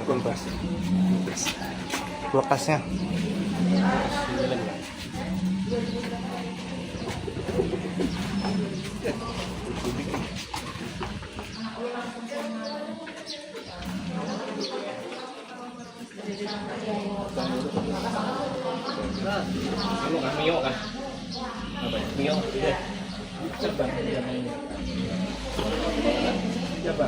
Kulkas. Kulkasnya. Anu kan mio kan? Apa ya? Mio. Iya. Coba. Coba.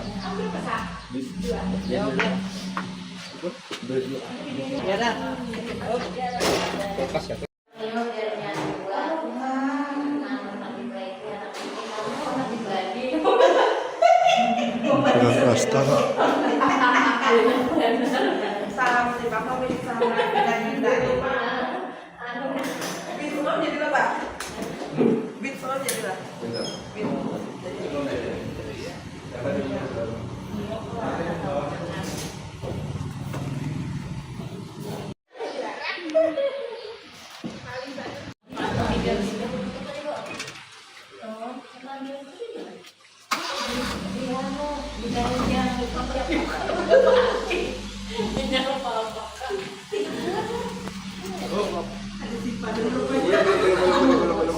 Ya dah. Kulkas ya. Astaga. Salam si Papa beli sama dan Bitson jadi lah Pak. Bitson jadi lah.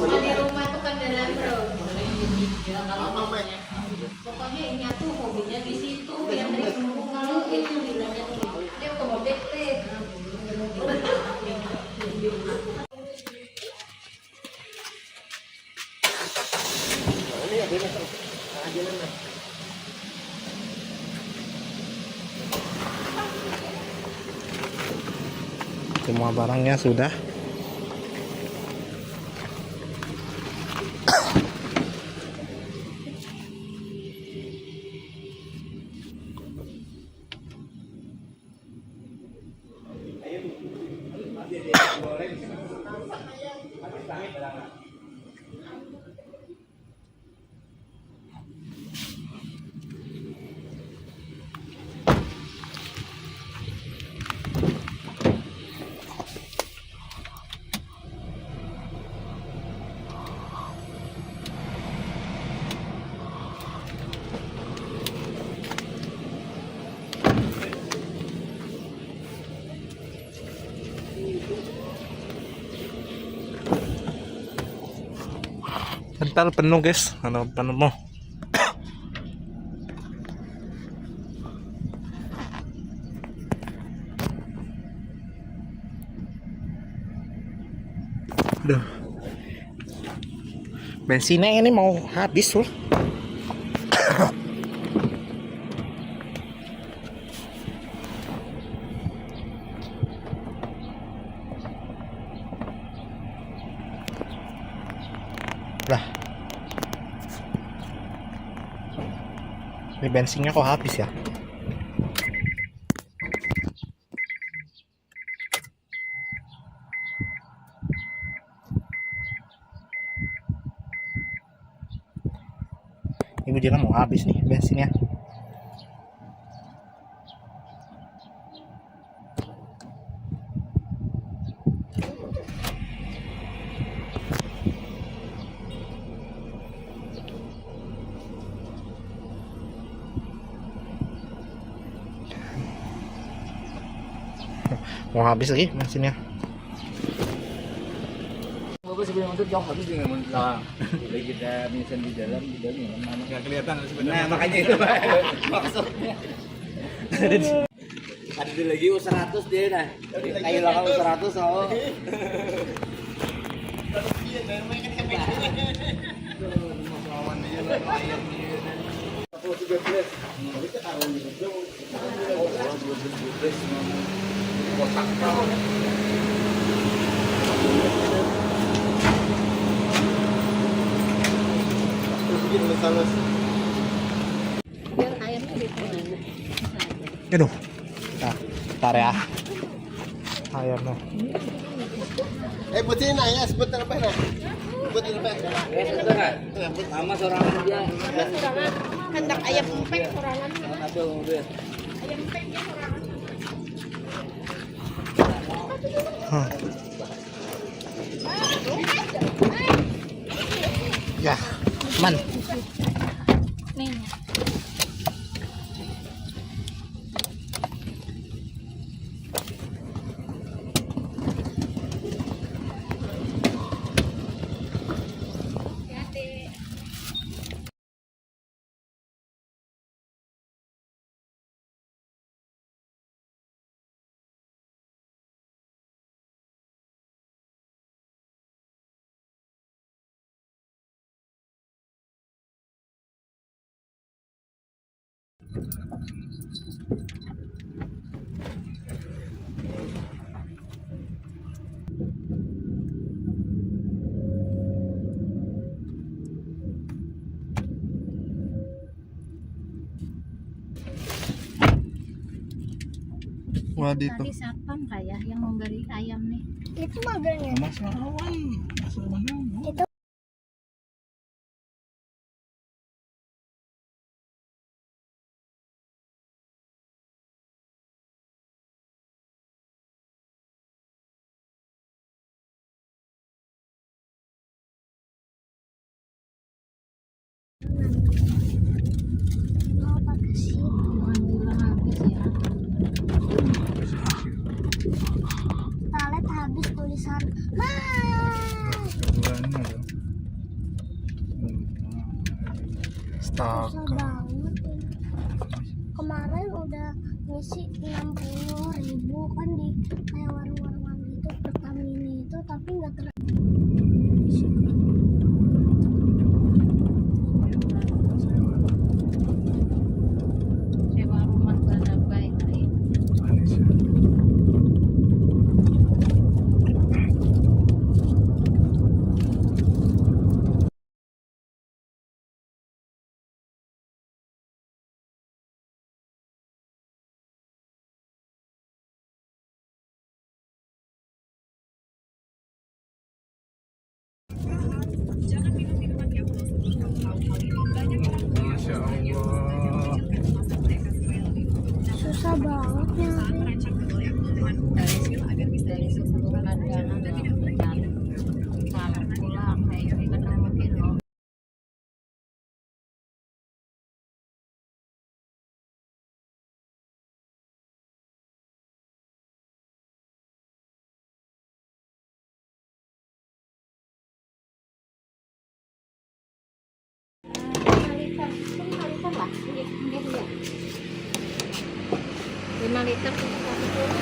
Di rumah tuh kan dalam bro. Pokoknya ini tuh hobinya di situ yang dari kalau itu bilangnya tuh dia mau bete. Semua barangnya sudah. Ntar penuh guys, ano penuh mo. Duh. Bensinnya ini mau habis loh. Lah. Ini bensinnya kok habis ya? Ibu Jana mau habis nih bensinnya. Mau habis lagi bensinnya. Bapak sebelum itu jauh habis dengan mentah. Bila kita menyesan di dalam mana nggak kelihatan sebenarnya. Nah, makanya itu Pak. Maksudnya. Ada lagi 100 dia nah. Kayak lah 100 oh. Iya, namanya kan sampai lawan dia ayam dia. 13. Kita taruh di situ. Oh, 12 kotak kau. Biar airnya di mana? Aduh. Nah, bentar ya. Airnya. butin na ya, sebentar apa na? Butin apa? Sebentar. Mama seorang dia. Hendak ayam empek sorangan. Aduh, udah. Ayam empeknya sorangan. Ya, man. Nih. Waduh Tadi satpam kayak yang memberi ayam nih. Itu magernya. Itu mau pakai sih. Jangan bilang habis ya. Talet habis tulisan. Susah Stok. banget ini. Kemarin udah ngisi 60.000 kan di kayak warung-warungan gitu Pertamina itu, tapi nggak Sewa rumah pada baik-baik. Masya Allah. susah banget nyari. Dari 10 langganan kalau pulang kayak ini kan makin loh. Liter, 5 liter lah. Ini dia. 5 liter itu 1 kilo.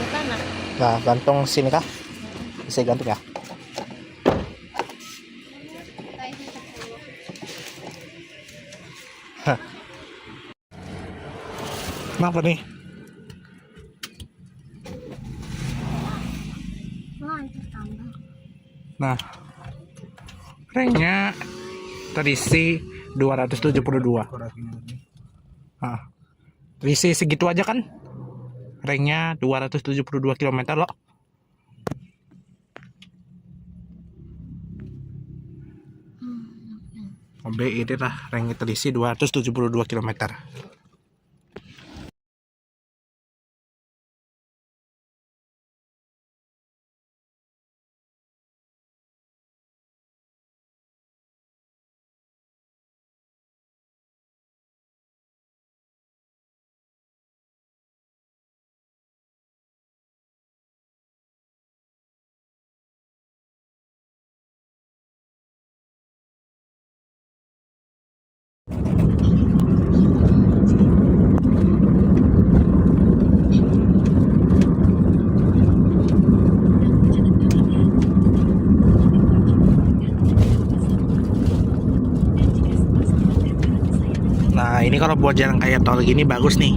Tanah. Nah, gantung sini kah? Bisa gantung ya? Kayaknya 10. Kenapa nih? Wah, itu tambah. Nah, ringnya terisi 272. Nah, terisi segitu aja kan? Ringnya 272 km loh. Mobil ini lah ring terisi 272 km. Nah, ini kalau buat jalan kayak tol gini bagus nih.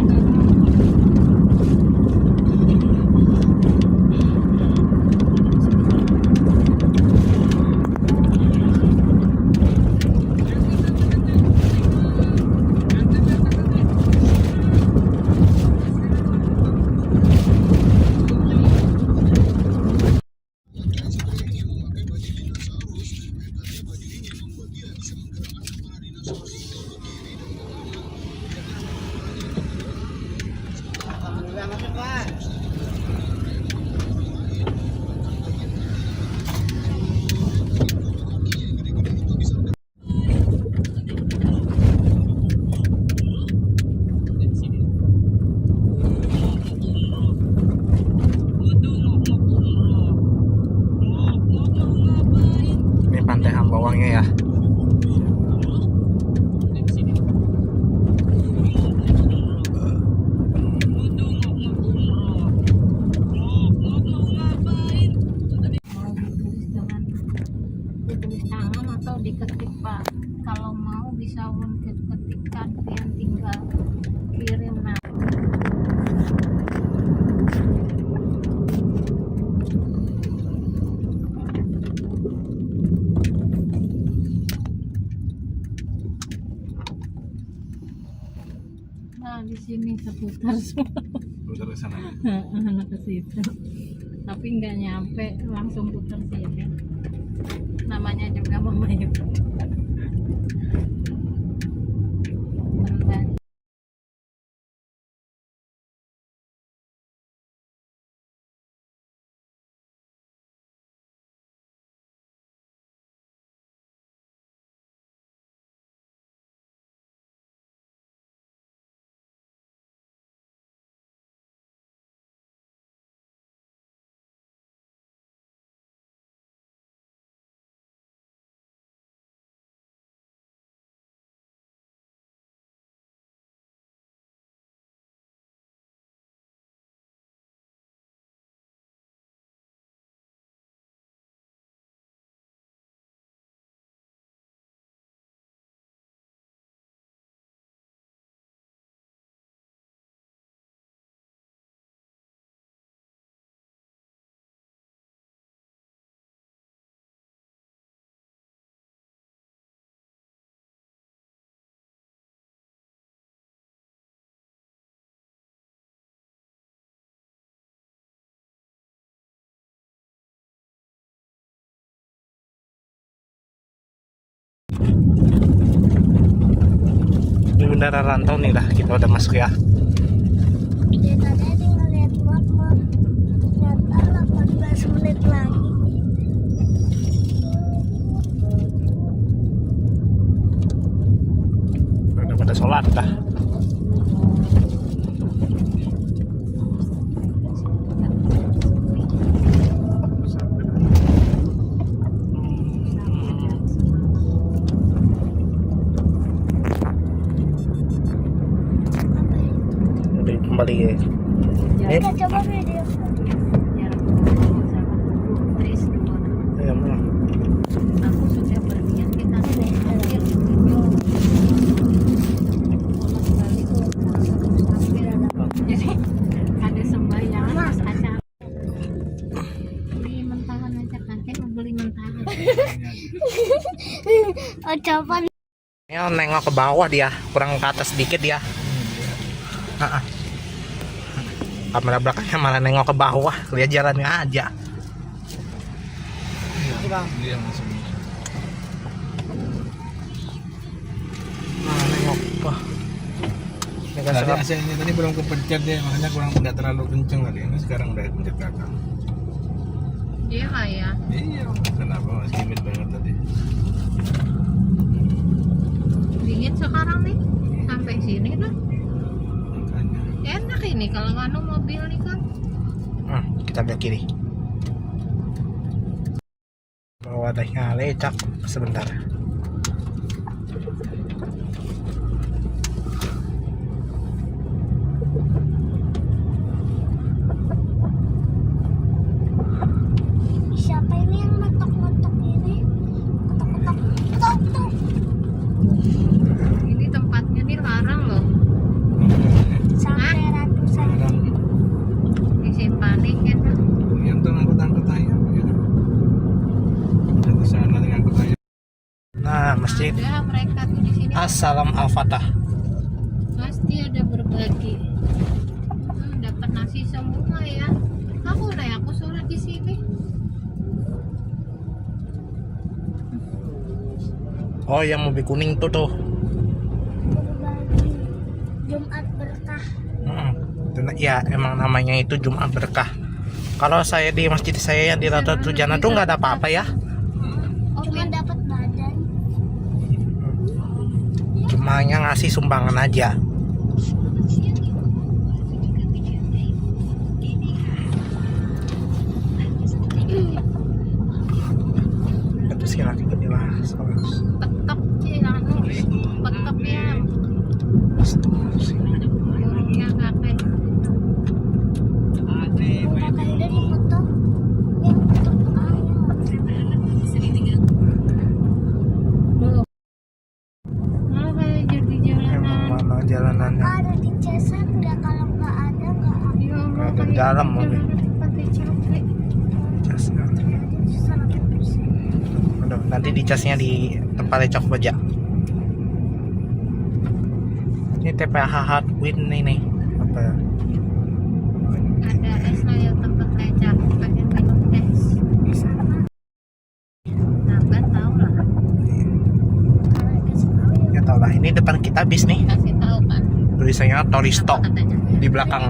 Ini pantai Hambawangnya ya. Mau ditulis dengan ditulis tangan atau diketik Pak kalau mau bisa ulun ketikkan pian tinggal kirim nah. Nah di sini seputar semua. Putar ke sana. Anak ke situ. Tapi nggak nyampe, langsung putar sini. Namanya juga mamanya. Di Bandara Rantau nih lah, kita udah masuk ya. Ya tadi tinggal lihat map mah. Ternyata 18 menit lagi. Udah pada sholat dah. Udah kembali ya. Kita coba video. Ya, mana? Aku sudah berniat kita hampir video. Bolak-balik tuh hampir ada. Jadi ada sembahyang acara. Beli mentahan aja kakek mau beli mentahan. Oh coba. Ya, nengok ke bawah dia, kurang ke atas sedikit dia. Kamera belakangnya malah nengok ke bawah, lihat jalannya aja. Iya masuk. Nah, nengok. Wah. Ini kan Tadi serap. AC ini tadi belum kepencet deh, makanya kurang nggak terlalu kenceng tadi. Ini sekarang udah kepencet kakak. Iya lah ya. Iya, kenapa masih limit banget tadi? Dingin sekarang nih sampai sini lah. Makanya. Enak ini kalau anu mobil nih kan. Kita belok kiri. Wadahnya lecak sebentar. Siapa ini yang ngetok-ngetok ini? Ketok-ketok. Ini tempatnya nih larang loh. Sampai ratusan. Disimpanin gitu. Yang tuh ngangkut-ngangkut ayam gitu. Udah ke sana nih ngangkut ayam. Nah, masjid Ada mereka tuh di sini Assalam Al-Fatah. pasti ada berbagi. Dapat nasi semua ya. Aku sholat di sini. Oh, yang mobil kuning tuh tuh. Berbagi Jumat berkah. Ya, emang namanya itu Jumat Berkah. Kalau saya di masjid saya yang di Ratu Jana tuh nggak ada apa-apa ya. Cuma dapat badan. Cuma yang ngasih sumbangan aja. Terus kira inilah Petok sih anu. Petok ya. Burungnya kakek. Udah kayak di foto. Yang foto ayam. dalam mobil. Pantai Capek. Casnya. Aduh, nanti dicasnya di tempatnya Cok Baja. Ini TPH Hardwin ini apa? Ada es yang tempat lecak pengen minum es. Nah, kan tahu lah. Ya tau lah, ini depan kita bis nih. Kasih tahu kan. Tulisannya Toristo Apa katanya? di belakang.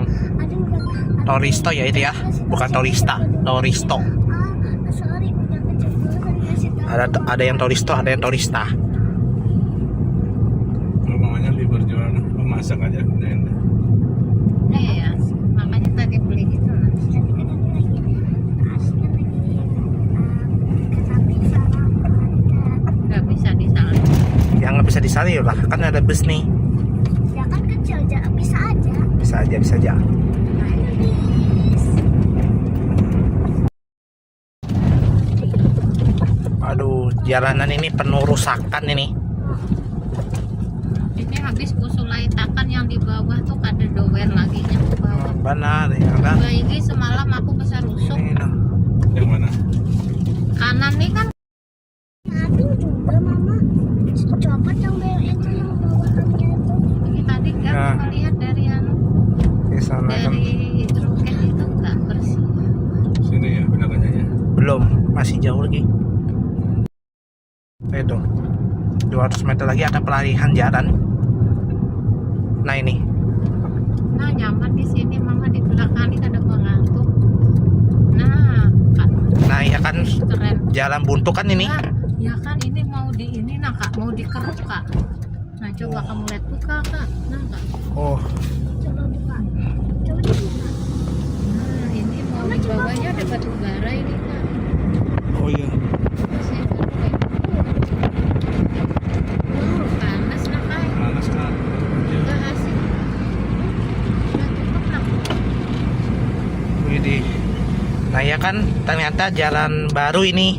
Toristo ya itu ya, bukan Torista, Toristo. Sorry, udah keceplosan dikasih tahu. Ada yang Toristo, ada yang Torista. Mamanya libur jualan memasak aja kemudian. Iya, makanya tadi beli itu nah. Nggak bisa disalin. Yang nggak bisa disalin lah, kan ada bus nih. Ya kan kecil aja, bisa aja. Bisa aja, bisa aja. Aduh, jalanan ini penuh rusakan ini. Ini habis kusulai takan yang di bawah tuh ada dower lagi yang ke bawah. Benar ya kan? Ini semalam aku bisa rusuk. Ini nah. Yang mana? Kanan nih kan Tapi juga mama copot yang itu yang bawaannya itu. ini tadi kan Ya. melihat dari Di sana kan dari roket itu nggak bersih. Sini ya belakangnya ya. belum, masih jauh lagi. Itu 200 meter lagi ada pelarihan jalan. Nah ini, Nah nyaman di sini mama di belakang ini ada mengantuk. Nah kan nah ya kan keren. jalan buntu kan ini. Nah, ya kan ini mau di ini nah kak mau dikeruk kak. Nah coba kamu lihat buka kak. Nah kak. Oh, Coba buka. Coba dibuka. Nah ini mau di bawahnya ada batu bara ini kak. oh iya. Saya pakai. Panas lah kak. Panas kan. Enggak asik. Udah tutup lah. Widih. Nah ya kan ternyata jalan baru ini.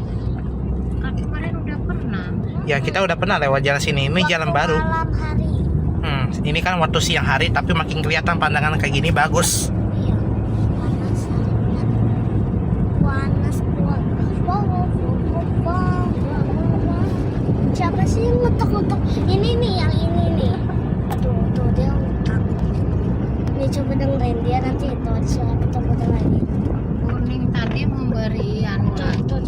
Kan kemarin udah pernah. Ya kita udah pernah lewat jalan sini. Ini jalan baru. Malam hari. Ini kan waktu siang hari tapi makin kelihatan pandangan kayak gini bagus. Iya. Panas. Panas kuat. Wow. Siapa sih yang ngetok-ngetok? Ini nih, yang ini nih. Tuh dia ngetok. Nih coba dengerin dia nanti itu ada suara ketok-ketok lagi. Kuning tadi memberi anu lagi. Tuh.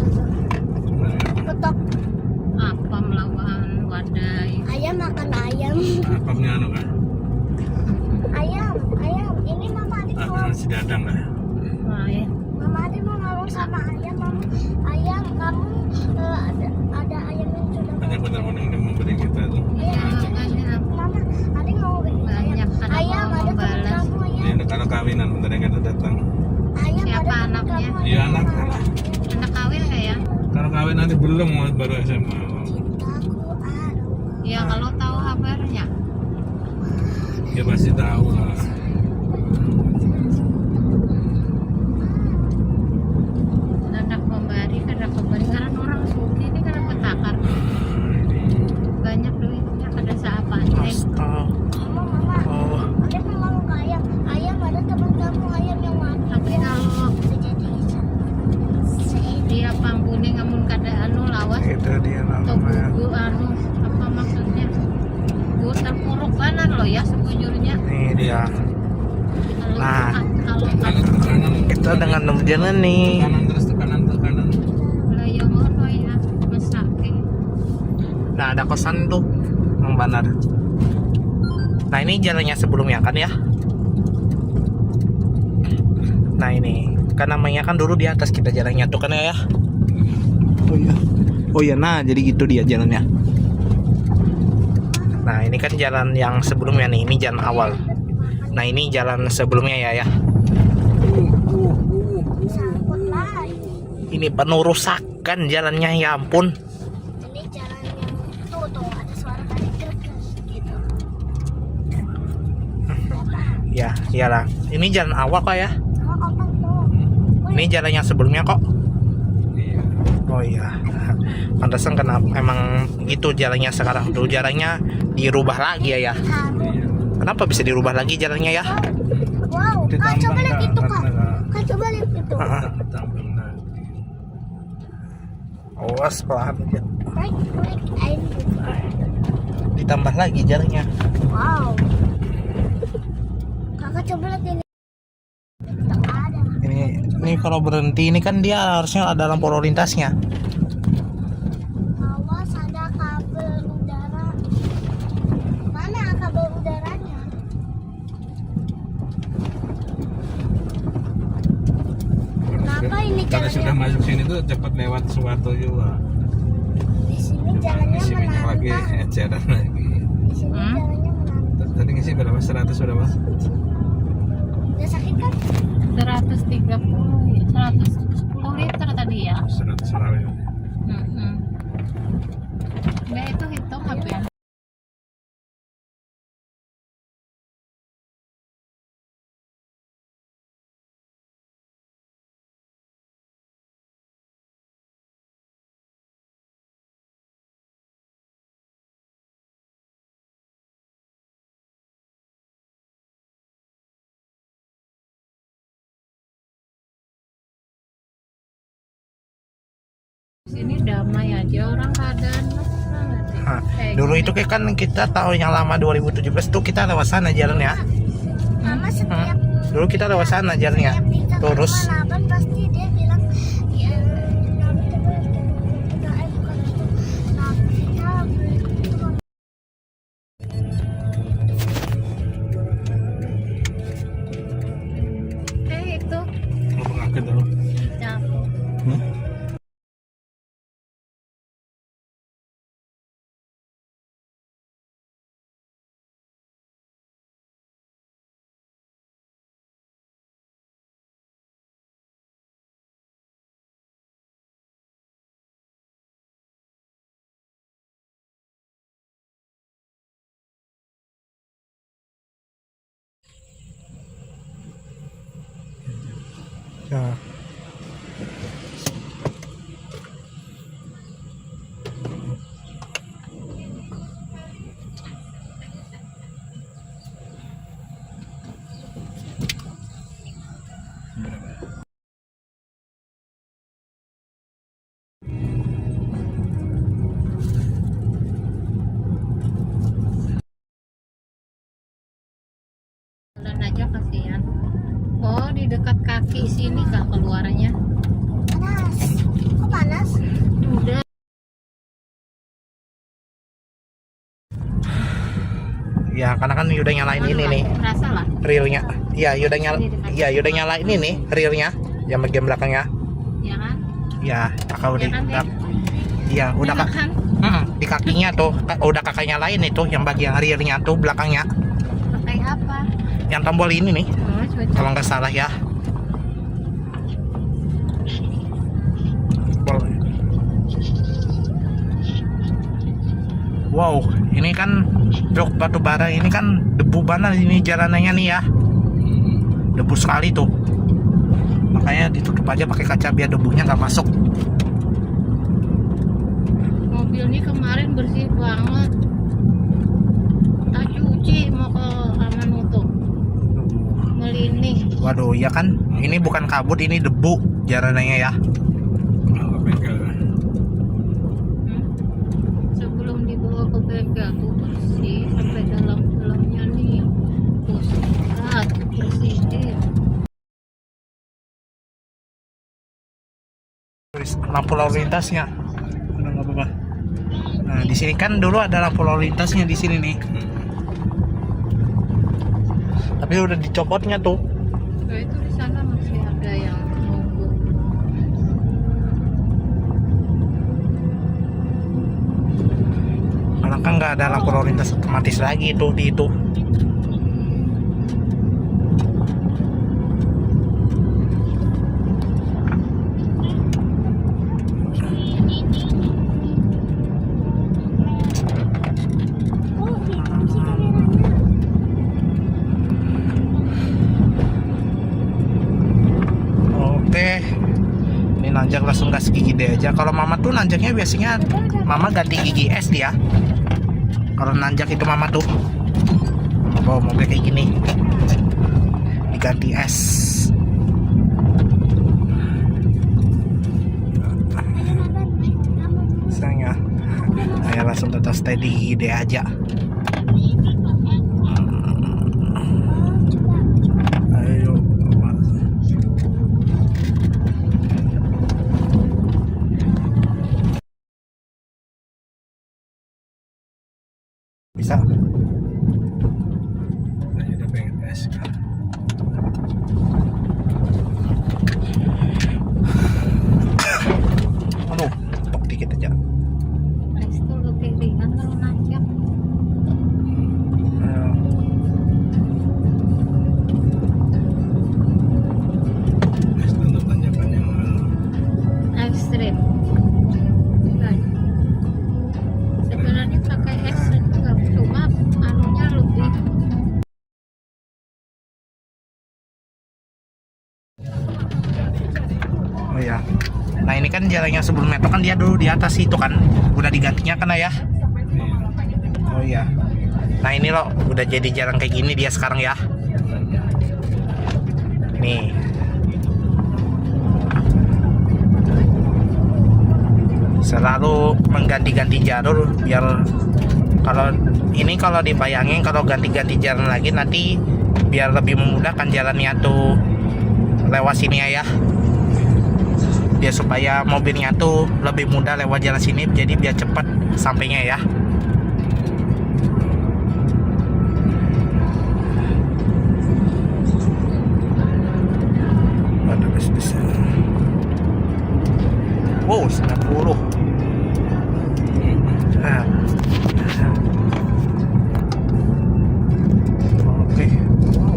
Ketok. Apa melawan wadai. Ayam makan ayam. Apapnya anu kan. Ayam. Ini mama adik mau. Nasi dadang lah. Wah ya. Mama adik mau ngomong sama ayam. Ayam kamu ada ayam yang sudah. Banyak benar-benar yang memberi kita tuh. Iya makanya Mama adik mau beli banyak karena ayam. mau Ada teman membalas. kamu Ini ayam. ada kalau kawinan bentar yang kita datang. Ayam Siapa ada teman anaknya? kamu, Iya, ayam. anak. Anak kawin nggak ya? Kalau kawin nanti belum baru SMA. Cintaku aduh. Ya kalau tahu kabarnya. Ya pasti tahu lah. Anak memberi karena pemberi karena orang suki ini karena petakar. Banyak duitnya pada sahabatnya. Astaga. Mama. Oh, Adik mau ngomong ke ayam. Ayam ada teman kamu ayam yang mati. Tapi kalau Bisa jadi dia pangkuning amun kada anu lawas itu dia atau namanya. buku anu apa maksudnya? Bu terpuruk kanan loh ya sebujurnya. Ini dia. Kalau Nah. kalau Kanan ke kanan. Kita dengan jalan nih. Kanan terus ke kanan ke kanan. kalau yang ngono ya mesake. Nah ada kosan tuh, Mang Banar. Nah ini jalannya sebelumnya kan ya. Nah ini kan namanya kan dulu di atas kita jalannya tuh kan ya. Oh iya. Oh iya, nah jadi gitu dia jalannya. Nah ini kan jalan yang sebelumnya nih, ini jalan awal. Nah ini jalan sebelumnya ya. sangkut lah. Ini penuh rusakan jalannya, ya ampun. Ini jalannya tuh ada suara tadi gerges gitu. Ya, iyalah. Ini jalan awal kok ya. Sama otak tuh. Ini jalan yang sebelumnya kok. Iya. Oh iya. Pantesan kenapa emang gitu jalannya sekarang. Dulu jalannya dirubah lagi ya. Haru. Iya. Kenapa bisa dirubah lagi jalannya ya? Wow. Kak, coba lihat itu kak. Kakak coba lihat itu. Benar. Awas pelan aja. Right, and Ditambah lagi jaraknya. wow. Kakak coba lihat ini. Tak ada. Ini kalau berhenti ini kan dia harusnya ada lampu lalu lintasnya. Awas ada kabel udara. Mana kabel udaranya? Kenapa ini Kalau sudah jalannya? masuk sini tuh cepat lewat suatu juga. Di sini jalannya Isi minyak lagi, menantang. jalan lagi. Di sini jalannya menantang. Tadi ngisi berapa? 100 sudah mas? Udah sakit kan? 130 ya, 110 liter tadi ya. 100 selalu. Nggak itu hitung apa ya? Sini damai aja orang keadaan banget ya. Nah, Kayak dulu gini. itu kan kita tahun yang lama 2017 tuh kita lewat sana jalannya. Mama setiap Dulu kita lewat sana jalannya. setiap kita ke Terus Malaban pasti dia bilang ya bukan itu nah, kita beli itu itu Mau mengaget dulu. capek. ya. Jalan aja kasihan. Oh, di dekat kaki sini kah keluarannya? panas. Kok panas? Udah. Ya, karena kan udah nyalain ini nih Rasa lah. reelnya. Iya, udah nyalain ini nih reelnya yang bagian belakangnya. Ya kan? Ya, kakak udah. Ya kan, Dek? Iya, udah Enak kak. kan? Di kakinya tuh udah kakaknya lain itu yang bagian reelnya tuh belakangnya. Pakai apa? Yang tombol ini nih, Oh, cocok. kalau nggak salah ya. Wow, ini kan jok batu bara ini kan debu banget ini jalanannya nih ya. Debu sekali tuh. Makanya ditutup aja pakai kaca biar debunya nggak masuk. Mobil ini kemarin bersih banget. Tak cuci mau ke Amanuto. Melini. Waduh, ya kan? Ini bukan kabut, ini debu jalanannya ya. Kalau bengkel. Sebelum dibawa ke bengkel tuh bersih sampai dalam-dalamnya nih. Tuh sekat, bersihin. Lampu lalu lintasnya. Udah nggak apa-apa. Nah, di sini kan dulu ada lampu lalu lintasnya di sini nih. Tapi udah dicopotnya tuh. Nah, itu di sana masih ada yang nunggu. Karena kan nggak ada lampu lalu lintas otomatis lagi itu di itu. Oh, dikunci kameranya. Oke. Ini nanjak langsung gas gigi deh aja. Kalau mama tuh nanjaknya biasanya mama ganti gigi es dia. Kalau nanjak itu mama tuh mama bawa mobil kayak gini diganti es. langsung tetap stay di ide aja. Ayo, bisa. Nah, udah pengen tes. Aduh, tok dikit aja. Es tuh lebih ringan kalau nanjak. Tes dulu tanjakan yang Ekstrim. Kan. Sebenarnya pakai es itu nggak cuma anunya lebih. Oh ya. Nah ini kan jalannya sebelum metro kan dia dulu di atas itu kan, udah digantinya kan ya. Oh iya. Nah ini loh udah jadi jalan kayak gini dia sekarang ya. Nih. Selalu mengganti-ganti jalur biar kalau ini kalau dibayangin kalau ganti-ganti jalan lagi nanti biar lebih memudahkan jalannya tuh lewat sini ya. Biar supaya mobilnya tuh lebih mudah lewat jalan sini, jadi biar cepat sampainya ya. Ada bis-bis. Wow, 90. Nah. Oke. Wow.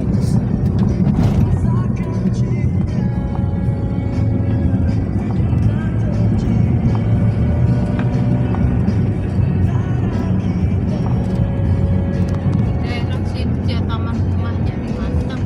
Daerah sini ya taman rumahnya di mantap.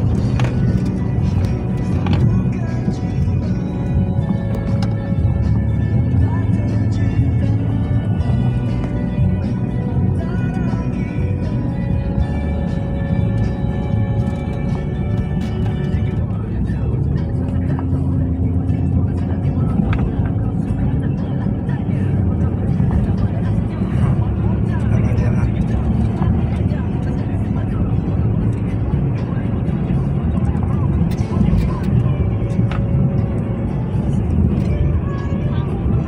Jalan-jalan.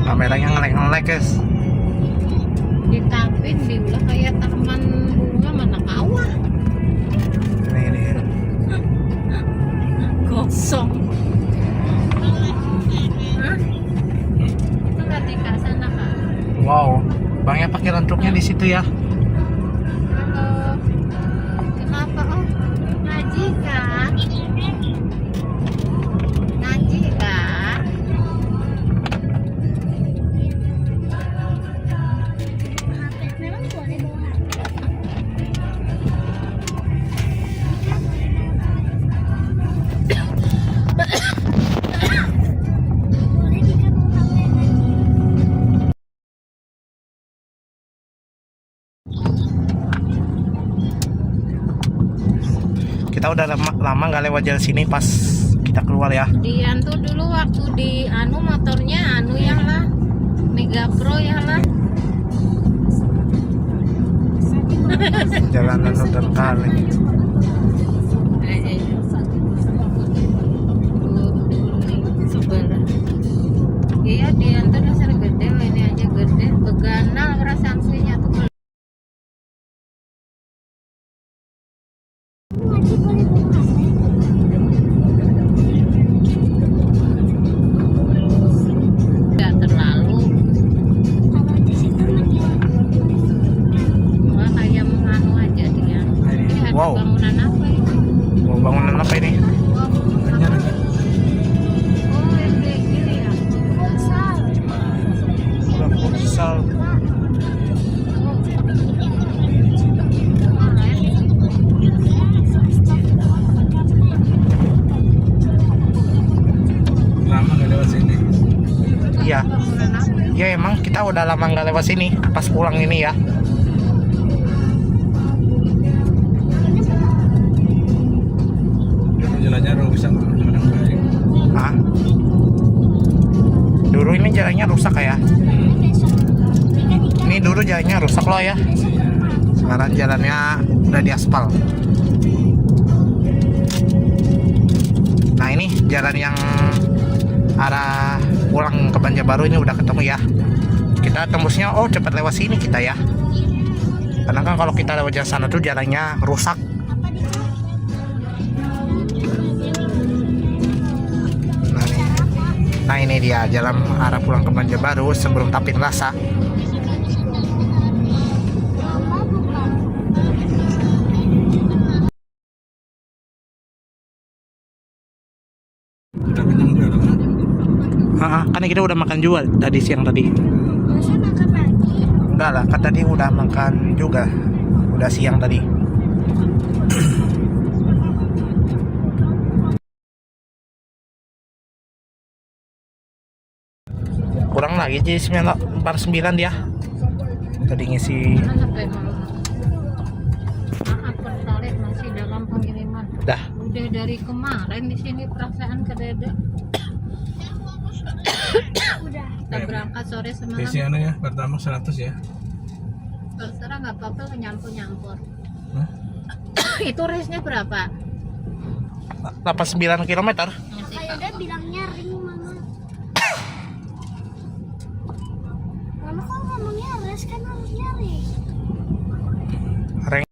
Kameranya ngelek-ngelek guys. Ditapin diulah kayak taman bunga mana kawah Ini. kosong. Hah? Itu nggak di sana kak? Wow, bangnya pakai rentruknya di situ ya. Halo, kenapa oh ngaji kak? Ngaji kak? Memang boleh bawa HP. Boleh jika bawa HP. Kita udah lama nggak lewat jalan sini pas kita keluar ya. Dian tuh dulu waktu di anu motornya anu yang lah Mega Pro ya lah. Jalanan udah kali. Iya Dian tuh dasar gede, ini aja gede, beganal rasamsinya tuh. Ngaji boleh bawa HP. Nggak terlalu, Kalau di situ nggak kayak menganu aja dia. Ini ada Wow. bangunan apa ini? Mau bangunan apa ini? Oh, oh yang kayak gini ya. futsal. Udah futsal. lama nggak lewat sini. Iya. Bangunan apa ini? Ya emang kita udah lama nggak lewat sini. Pas pulang ini ya. Dulu jalannya rusak, jalan yang baik. Ah. Dulu ini jalannya rusak ya. Besok. Tiga-tiga. Ini dulu dulu jalannya rusak loh ya. Sekarang jalannya udah diaspal. Nah ini jalan yang arah pulang ke Banjarbaru ini udah ketemu ya. Kita tembusnya cepat lewat sini kita ya. Karena kan kalau kita lewat jalan sana tuh jalannya rusak. Nah ini dia jalan arah pulang ke Banjarbaru sebelum Tapin Rasa. Udah kenyang juga dong. Kan kita udah makan juga tadi siang tadi. Masa makan lagi? Enggak lah, kan tadi udah makan juga. Udah siang tadi. Kurang lagi jadi 49 dia. Tadi ngisi Maaf pertalite masih dalam pengiriman. dah. Udah dari kemarin di sini perasaan kedede. Udah. Kita berangkat sore semalam. Isi anu ya, pertama 100 ya. Terserah nggak apa-apa nyampur. Hah? Itu race-nya berapa? 89 km. Kayak udah bilangnya ring mama. Mama kok ngomongnya res kan harusnya ring. Reng.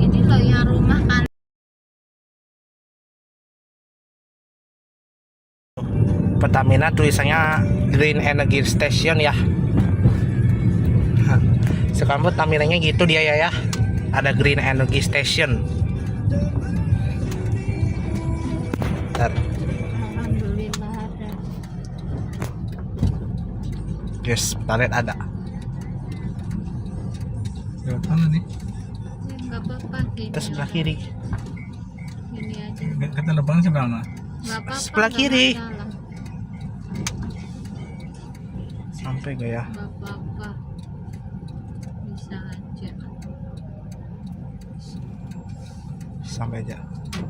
Ini loh yang rumah kan. Pertamina tulisannya Green Energy Station ya. Sekarang Pertaminanya gitu dia ya. Ada Green Energy Station. Bentar. Alhamdulillah ada. Yes, Pertalite ada. Lewat mana nih? Nggak apa-apa sih. Kita sebelah kiri. Ini aja. Kata depan sebelah mana? Nggak apa-apa. Sebelah nggak kiri. masalah. Sampai gak ya? Nggak apa-apa. Bisa aja. Sampai aja.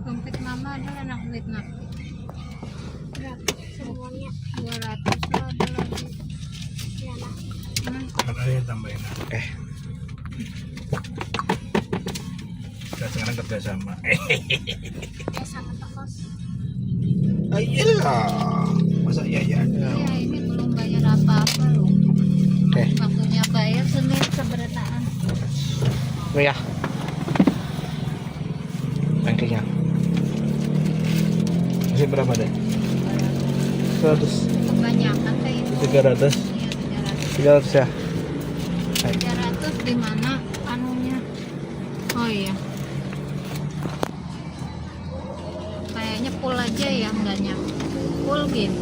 Dompet mama ada anak Vietnam. Berapa semuanya? 200 lah ada lagi. Ya lah. Kan ada yang tambahin. Kita sekarang kerja sama. Ya sama tokos. Ayolah. Masa iya ya? Ya ini belum bayar apa-apa loh. Oke. Waktunya bayar Senin keberatan. Oh ya. Thank kasih berapa deh? 100. Kebanyakan kayak itu. 300. Iya, 300 ya. 300 di mana anunya? Oh iya. Kayaknya full aja ya, nggak nyampe. Full gitu.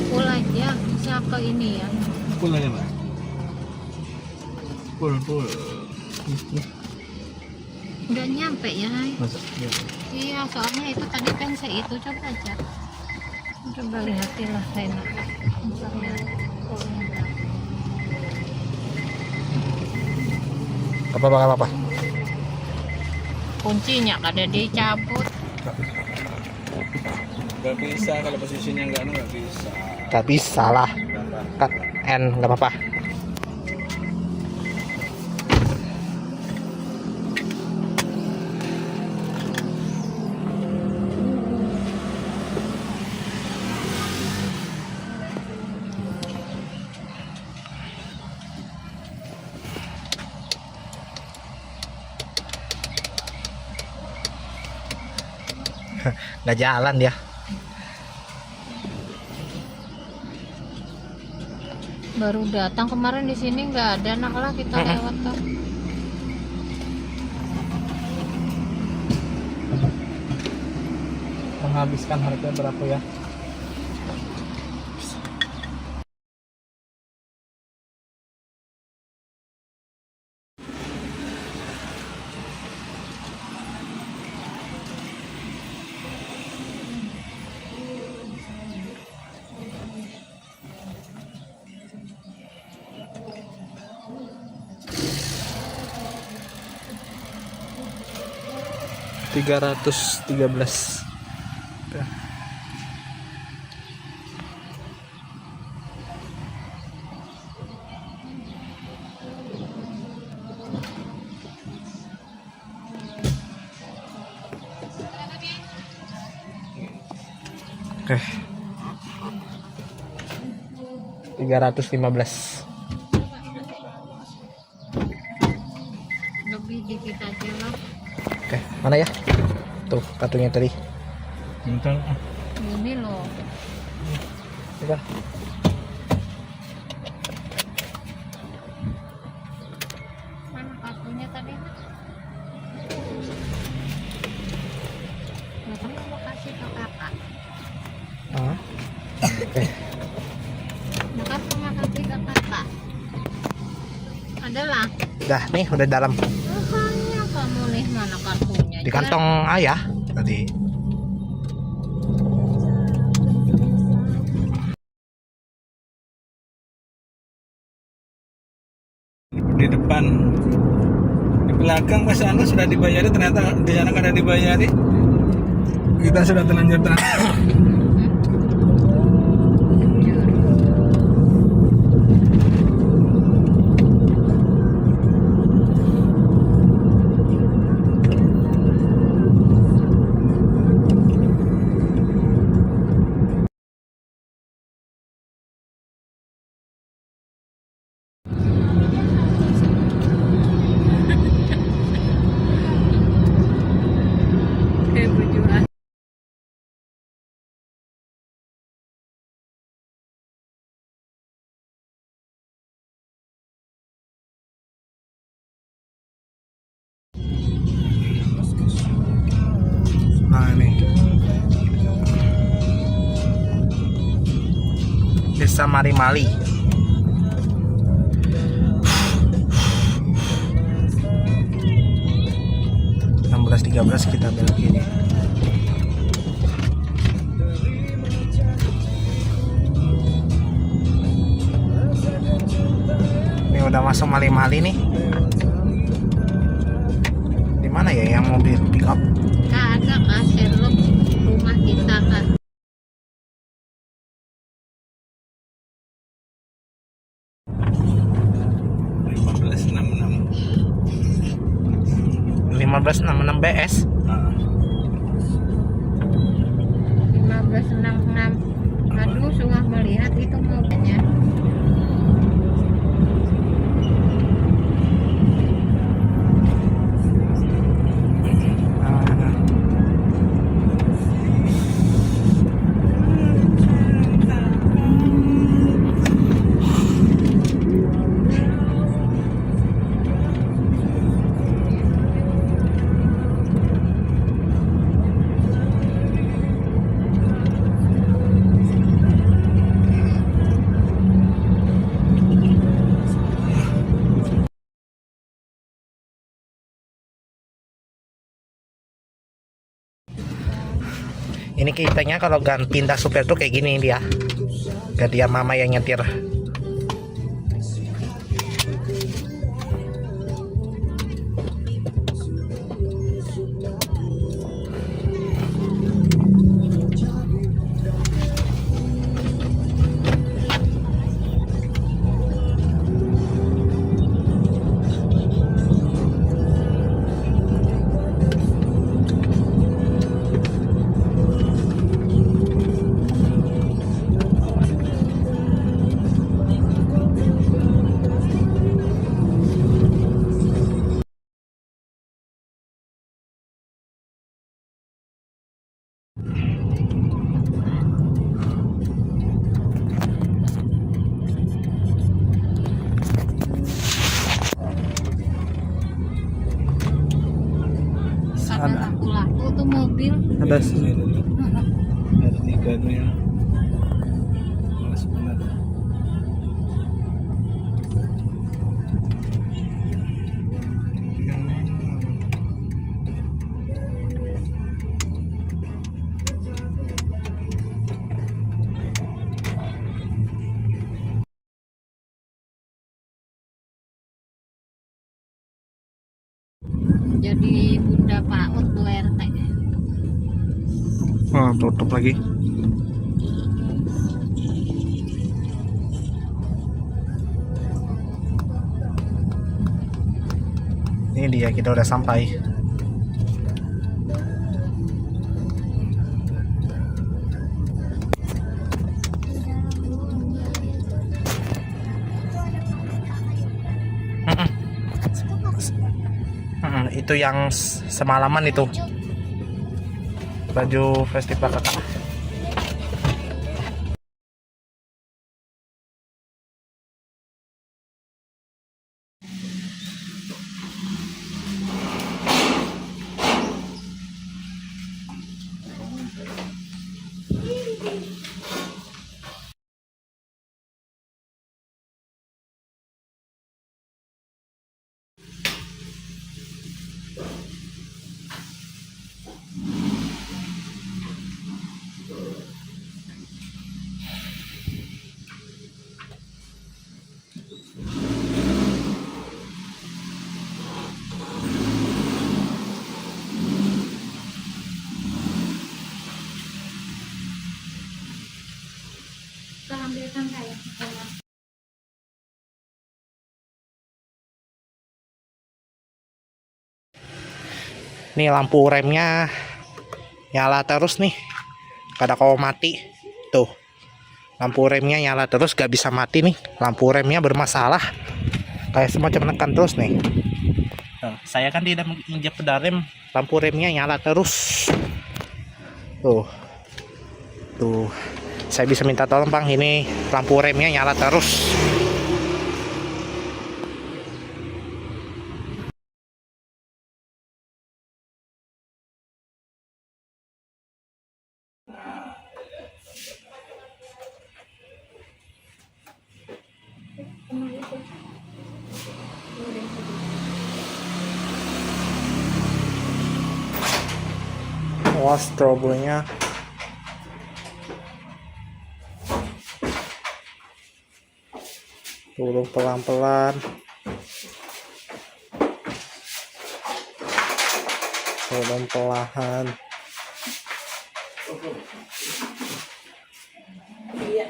Full aja bisa ke ini ya. Full aja, Mbak. Full. Nggak nyampe ya. Masa? Ya. Iya, soalnya itu tadi kan saya itu coba aja. Coba lihatilah Rena. Misalnya fullnya berapa. Apa? Kuncinya kada dicabut. Gak bisa kalau posisinya nggak bisa. Gak bisa lah. Cut N nggak apa-apa. Nggak jalan dia. Baru datang kemarin di sini nggak ada, nak lah kita lewat tuh. Menghabiskan harga berapa ya? $313. Oke. 315. Lebih dikit aja lah. Oke, mana ya? Tuh kartunya tadi. Bentar. Ini loh. Coba. Mana kartunya tadi? Nah, kamu mau kasih ke kakak. Ah. Oke. Nah, kan mau kasih ke kakak. Adalah. Dah nih udah dalam Makanya kamu nih mana kartunya? di kantong ayah tadi. Di depan, di belakang pas sana sudah dibayari, ternyata di sana nggak ada dibayari. Kita sudah terlanjur Kayak berjuang. Nah ini Desa Marimali. kita belok kiri. Ini udah masuk Mali-Mali nih. Di mana ya yang mobil pick up? Ada kan Sherlock rumah kita kan. enam 1566 BS. 1566. Aduh, sudah melihat itu mobilnya. Ini kitanya kalau pindah supir tuh kayak gini dia. Gantian mama yang nyetir. Ada laku-laku tuh mobil. Ada Ada tiga tuh yang mas benar. Jadi Bunda PAUD Bu RT. Oh, tutup lagi. Ini dia, kita udah sampai. Itu yang semalaman itu baju festival kakak. Kita ambilkan kayak Nih lampu remnya nyala terus nih. Kada kau mati. Tuh. Lampu remnya nyala terus, gak bisa mati nih. Lampu remnya bermasalah. Kayak semacam menekan terus nih. Tuh, saya kan tidak menginjak pedal rem, lampu remnya nyala terus. Tuh. Tuh. Saya bisa minta tolong Bang, ini lampu remnya nyala terus. Wah, strobonya turun pelan-pelan, turun perlahan. Iya.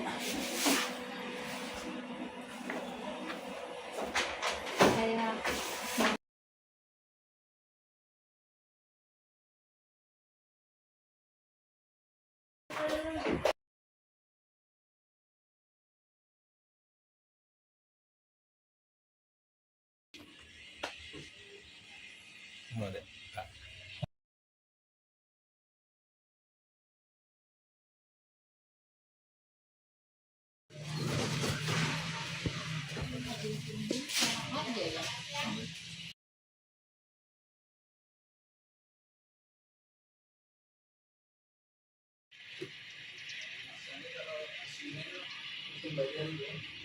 kayak Bagian